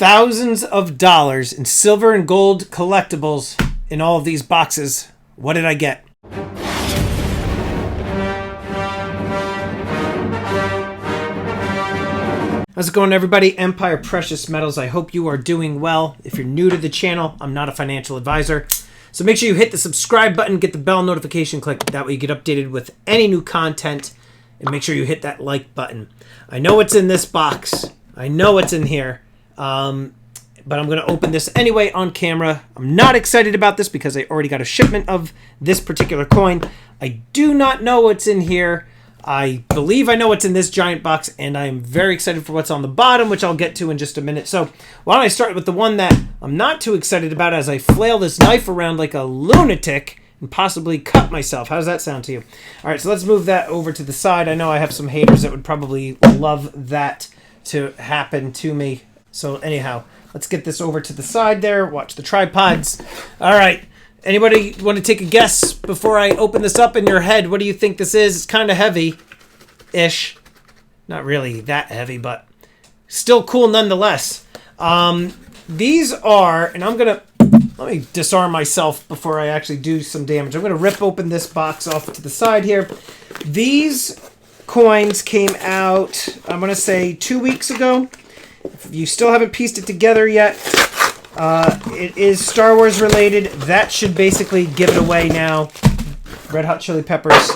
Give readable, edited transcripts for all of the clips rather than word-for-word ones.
thousands of dollars in silver and gold collectibles in all of these boxes. What did I get? How's it going, everybody? Empire Precious Metals. I hope you are doing well. If you're new to the channel, I'm not a financial advisor. So make sure you hit the subscribe button, get the bell notification click. That way you get updated with any new content. And make sure you hit that like button. I know what's in this box. I know what's in here. But I'm going to open this anyway on camera. I'm not excited about this because I already got a shipment of this particular coin. I do not know what's in here. I believe I know what's in this giant box, and I'm very excited for what's on the bottom, which I'll get to in just a minute. So why don't I start with the one that I'm not too excited about as I flail this knife around like a lunatic and possibly cut myself. How does that sound to you? All right, so let's move that over to the side. I know I have some haters that would probably love that to happen to me. So anyhow, let's get this over to the side there. Watch the tripods. All right. Anybody want to take a guess before I open this up in your head? What do you think this is? It's kind of heavy-ish. Not really that heavy, but still cool nonetheless. These are, and let me disarm myself before I actually do some damage. I'm going to rip open this box off to the side here. These coins came out, I'm going to say 2 weeks ago. If you still haven't pieced it together yet, it is Star Wars related. That should basically give it away now. Red Hot Chili Peppers.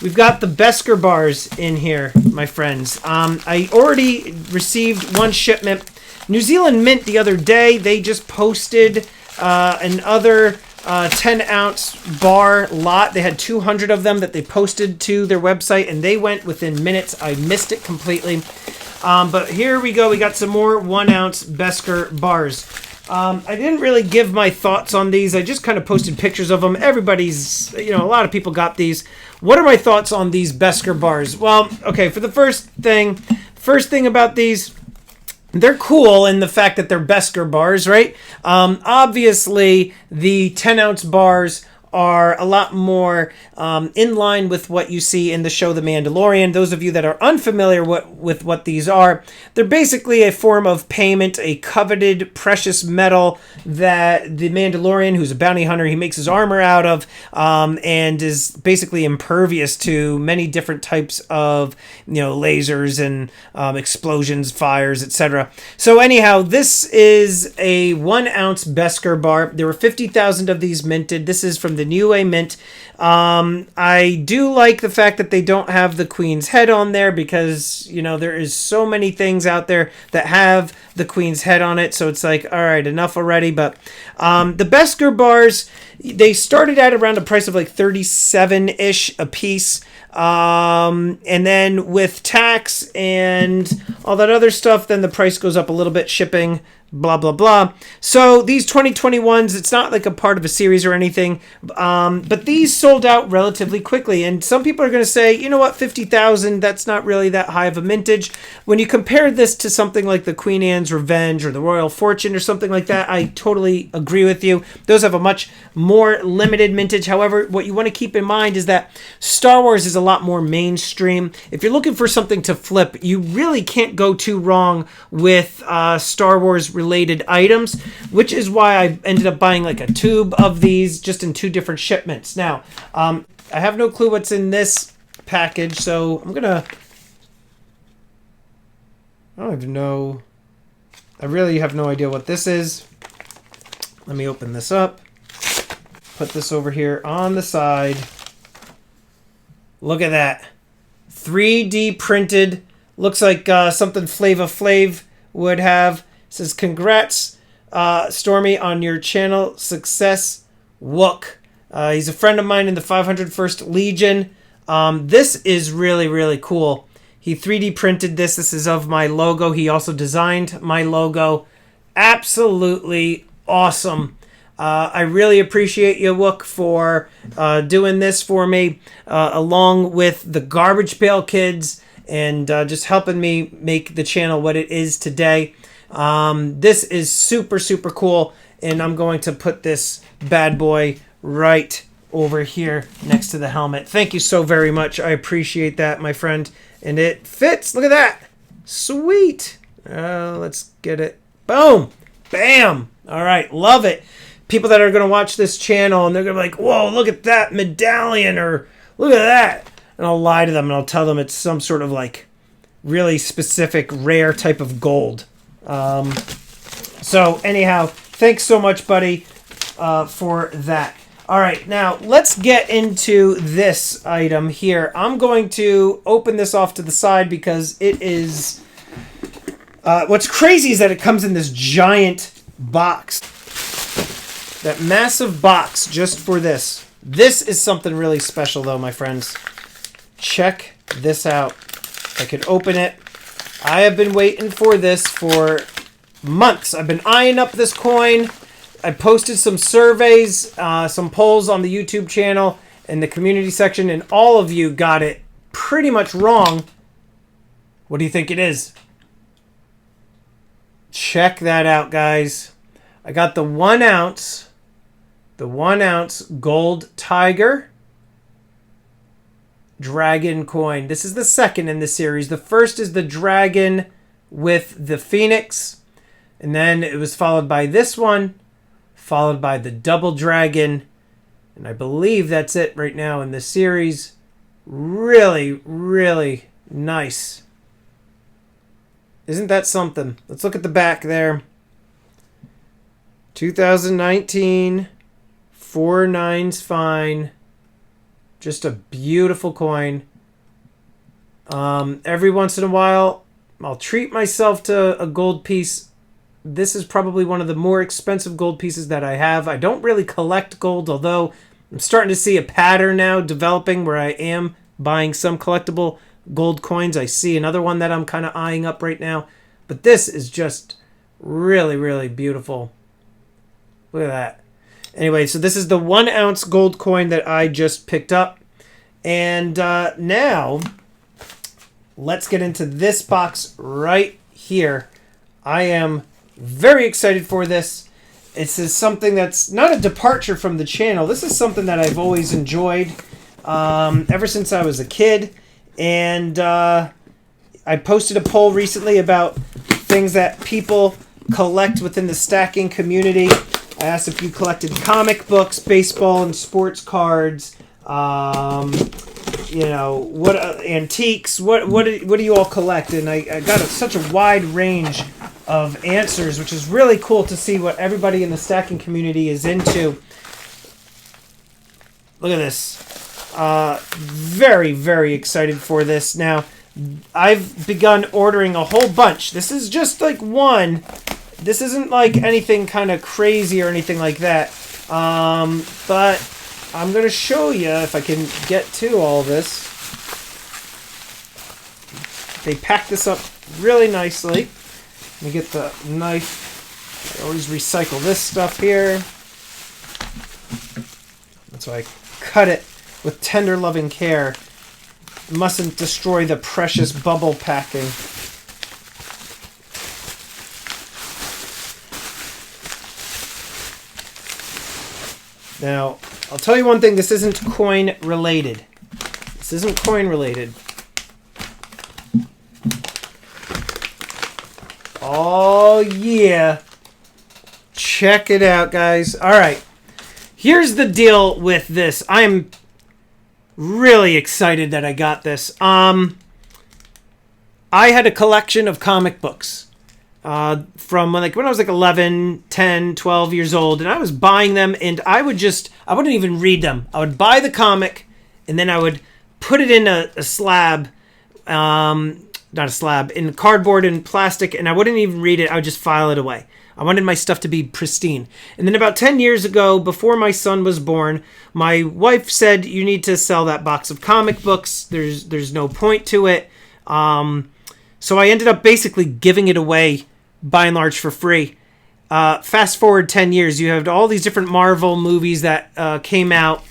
We've got the Beskar bars in here, my friends. I already received one shipment. New Zealand Mint the other day, they just posted another 10-ounce bar lot. They had 200 of them that they posted to their website, and they went within minutes. I missed it completely. But here we go. We got some more 1-ounce Beskar bars. I didn't really give my thoughts on these. I just kind of posted pictures of them. Everybody's, a lot of people got these. What are my thoughts on these Beskar bars? Well, okay, for the first thing about these, they're cool in the fact that they're Beskar bars, right? Obviously, the 10-ounce bars are a lot more in line with what you see in the show The Mandalorian. Those of you that are unfamiliar with what these are, they're basically a form of payment, a coveted precious metal that the Mandalorian, who's a bounty hunter, he makes his armor out of, and is basically impervious to many different types of lasers and explosions, fires, etc. So anyhow, this is a 1-ounce Beskar bar. There were 50,000 of these minted. This is from the New Mint. I do like the fact that they don't have the Queen's head on there because, there is so many things out there that have the Queen's head on it. So it's like, all right, enough already. But the Beskar bars, they started at around a price of like 37-ish a piece. And then with tax and all that other stuff, then the price goes up a little bit, shipping, blah, blah, blah. So these 2021s, it's not like a part of a series or anything, but these sold out relatively quickly. And some people are going to say, you know what, 50,000, that's not really that high of a mintage. When you compare this to something like the Queen Anne's Revenge or the Royal Fortune or something like that, I totally agree with you. Those have a much more limited mintage. However, what you want to keep in mind is that Star Wars is a lot more mainstream. If you're looking for something to flip, you really can't go too wrong with Star Wars related items, which is why I ended up buying like a tube of these just in 2 different shipments. Now, I have no clue what's in this package, so I don't even know. I really have no idea what this is. Let me open this up. Put this over here on the side. Look at that. 3D printed. Looks like something Flava Flav would have. It says, congrats, Stormy, on your channel success. Wook. He's a friend of mine in the 501st Legion. This is really, really cool. He 3D printed this. This is of my logo. He also designed my logo. Absolutely awesome. I really appreciate you, Wook, for doing this for me, along with the Garbage Pail Kids, and just helping me make the channel what it is today. This is super, super cool, and I'm going to put this bad boy right over here next to the helmet. Thank you so very much. I appreciate that, my friend. And it fits. Look at that. Sweet. Let's get it Boom. Bam. All right. Love it. People that are going to watch this channel and they're going to be like, whoa, look at that medallion, or look at that. And I'll lie to them and I'll tell them it's some sort of like really specific rare type of gold. So anyhow, thanks so much, buddy, for that. All right, now let's get into this item here. I'm going to open this off to the side because it is... what's crazy is that it comes in this giant box. That massive box just for this. This is something really special, though, my friends. Check this out. I could open it. I have been waiting for this for months. I've been eyeing up this coin. I posted some surveys, some polls on the YouTube channel in the community section, and all of you got it pretty much wrong. What do you think it is? Check that out, guys. I got the 1 ounce gold tiger dragon coin. This is the second in the series. The first is the dragon with the phoenix, and then it was followed by this one, followed by the double dragon, and I believe that's it right now in the series. Really, really nice. Isn't that something? Let's look at the back there. 2019, 4 nines fine. Just a beautiful coin. Every once in a while, I'll treat myself to a gold piece. This is probably one of the more expensive gold pieces that I have. I don't really collect gold, although I'm starting to see a pattern now developing where I am buying some collectible gold coins. I see another one that I'm kind of eyeing up right now. But this is just really, really beautiful. Look at that. Anyway, so this is the 1 ounce gold coin that I just picked up. And now, let's get into this box right here. I am very excited for this. This is something that's not a departure from the channel. This is something that I've always enjoyed ever since I was a kid. And I posted a poll recently about things that people collect within the stacking community. I asked if you collected comic books, baseball and sports cards, you know, what antiques, what do you all collect? And I got such a wide range of answers, which is really cool to see what everybody in the stacking community is into. Look at this. Very, very excited for this. Now, I've begun ordering a whole bunch. This is just like one. This isn't like anything kind of crazy or anything like that. But I'm going to show you if I can get to all this. They pack this up really nicely. Let me get the knife. I always recycle this stuff here. That's why I cut it with tender, loving care. Mustn't destroy the precious bubble packing. Now, I'll tell you one thing. This isn't coin related. This isn't coin related. Oh, yeah. Check it out, guys. All right. Here's the deal with this. I'm really excited that I got this. I had a collection of comic books from when I was like 11, 10, 12 years old, and I was buying them, and I wouldn't even read them. I would buy the comic, and then I would put it in a slab, not a slab, in cardboard and plastic, and I wouldn't even read it. I would just file it away. I wanted my stuff to be pristine. And then about 10 years ago, before my son was born, my wife said, you need to sell that box of comic books. There's no point to it. So I ended up basically giving it away, by and large, for free. Fast forward 10 years, you have all these different Marvel movies that came out,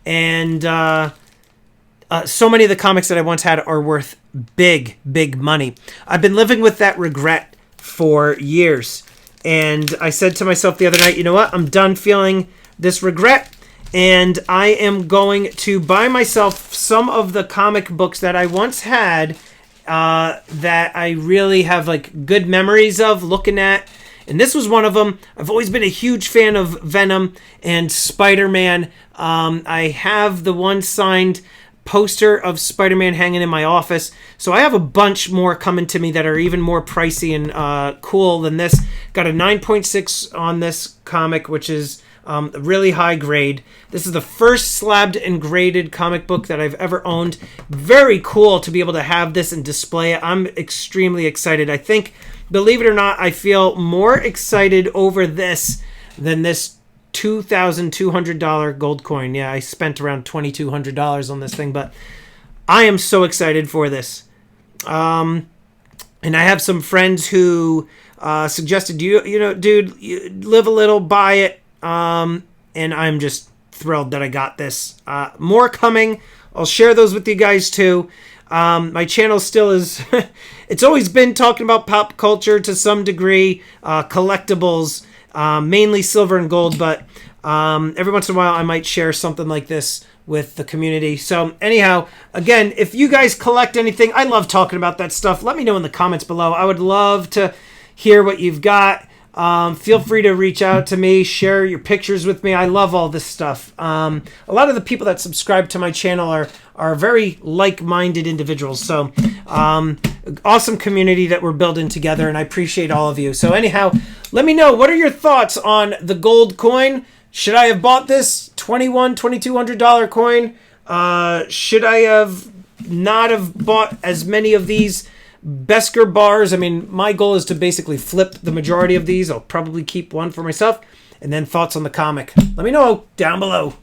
and so many of the comics that I once had are worth big, big money. I've been living with that regret for years. And I said to myself the other night, you know what? I'm done feeling this regret, and I am going to buy myself some of the comic books that I once had that I really have like good memories of looking at And this was one of them. I've always been a huge fan of Venom and Spider-Man. I have the one signed poster of Spider-Man hanging in my office. So I have a bunch more coming to me that are even more pricey and cool than this. Got a 9.6 on this comic, which is really high grade. This is the first slabbed and graded comic book that I've ever owned. Very cool to be able to have this and display it. I'm extremely excited. I think, believe it or not, I feel more excited over this than this $2,200 gold coin. Yeah, I spent around $2,200 on this thing, but I am so excited for this. And I have some friends who suggested, you know, dude, you live a little, buy it. And I'm just thrilled that I got this. More coming. I'll share those with you guys too. My channel still is, it's always been talking about pop culture to some degree, collectibles, mainly silver and gold, but every once in a while I might share something like this with the community. So anyhow, again, if you guys collect anything, I love talking about that stuff. Let me know in the comments below. I would love to hear what you've got. Feel free to reach out to me, share your pictures with me. I love all this stuff. A lot of the people that subscribe to my channel are very like-minded individuals. So awesome community that we're building together, and I appreciate all of you. So anyhow, let me know, what are your thoughts on the gold coin? Should I have bought this $2,200 coin? Should I have not have bought as many of these Besker bars? I mean, my goal is to basically flip the majority of these. I'll probably keep one for myself. And then thoughts on the comic. Let me know down below.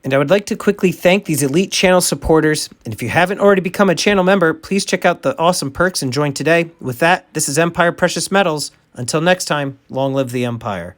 And I would like to quickly thank these elite channel supporters. And if you haven't already become a channel member, please check out the awesome perks and join today. With that, this is Empire Precious Metals. Until next time, long live the Empire.